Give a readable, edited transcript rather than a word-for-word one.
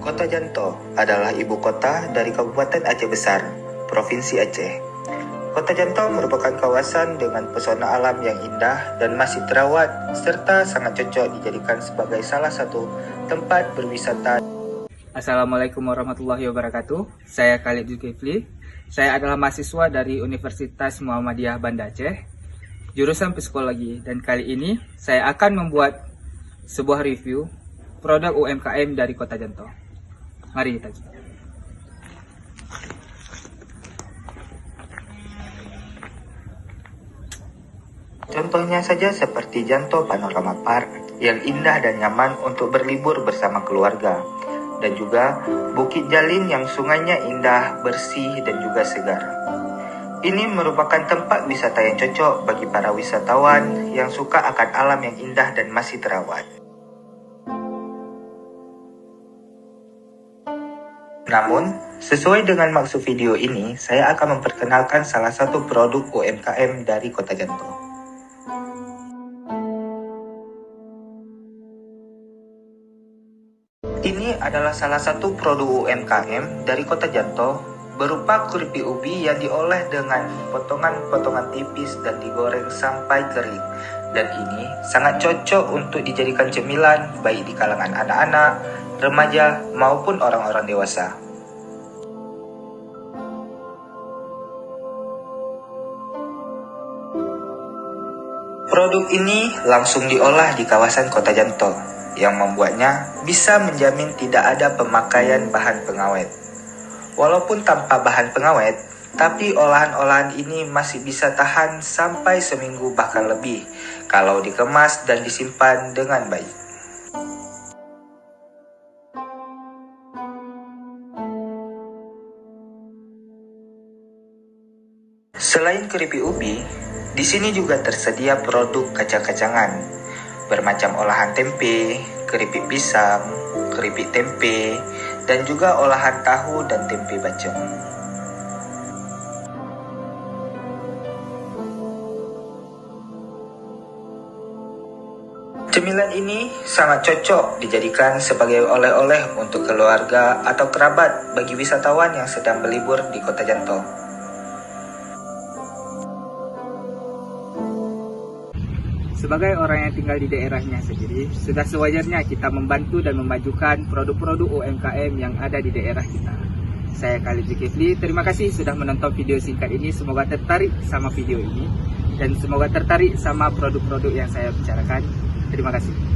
Kota Janto adalah ibu kota dari Kabupaten Aceh Besar, Provinsi Aceh. Kota Janto merupakan kawasan dengan pesona alam yang indah dan masih terawat, serta sangat cocok dijadikan sebagai salah satu tempat berwisata. Assalamualaikum warahmatullahi wabarakatuh. Saya Khalid Zulkifli. Saya adalah mahasiswa dari Universitas Muhammadiyah Banda Aceh, jurusan psikologi, dan kali ini saya akan membuat sebuah review produk UMKM dari Kota Janto. Mari kita coba. Contohnya saja seperti Janto Panorama Park yang indah dan nyaman untuk berlibur bersama keluarga. Dan juga Bukit Jalin yang sungainya indah, bersih, dan juga segar. Ini merupakan tempat wisata yang cocok bagi para wisatawan yang suka akan alam yang indah dan masih terawat. Namun, sesuai dengan maksud video ini, saya akan memperkenalkan salah satu produk UMKM dari Kota Janto. Ini adalah salah satu produk UMKM dari Kota Janto, berupa keripik ubi yang diolah dengan potongan-potongan tipis dan digoreng sampai kering. Dan ini sangat cocok untuk dijadikan cemilan baik di kalangan anak-anak, remaja, maupun orang-orang dewasa. Produk ini langsung diolah di kawasan Kota Janto, yang membuatnya bisa menjamin tidak ada pemakaian bahan pengawet. Walaupun tanpa bahan pengawet, tapi olahan-olahan ini masih bisa tahan sampai seminggu bahkan lebih kalau dikemas dan disimpan dengan baik. Selain keripik ubi, di sini juga tersedia produk kacang-kacangan, bermacam olahan tempe, keripik pisang, keripik tempe, dan juga olahan tahu dan tempe bacem. Cemilan ini sangat cocok dijadikan sebagai oleh-oleh untuk keluarga atau kerabat bagi wisatawan yang sedang berlibur di Kota Janto. Sebagai orang yang tinggal di daerahnya sendiri, sudah sewajarnya kita membantu dan memajukan produk-produk UMKM yang ada di daerah kita. Saya Khalid Zulkifli, terima kasih sudah menonton video singkat ini. Semoga tertarik sama video ini dan semoga tertarik sama produk-produk yang saya bicarakan. Terima kasih.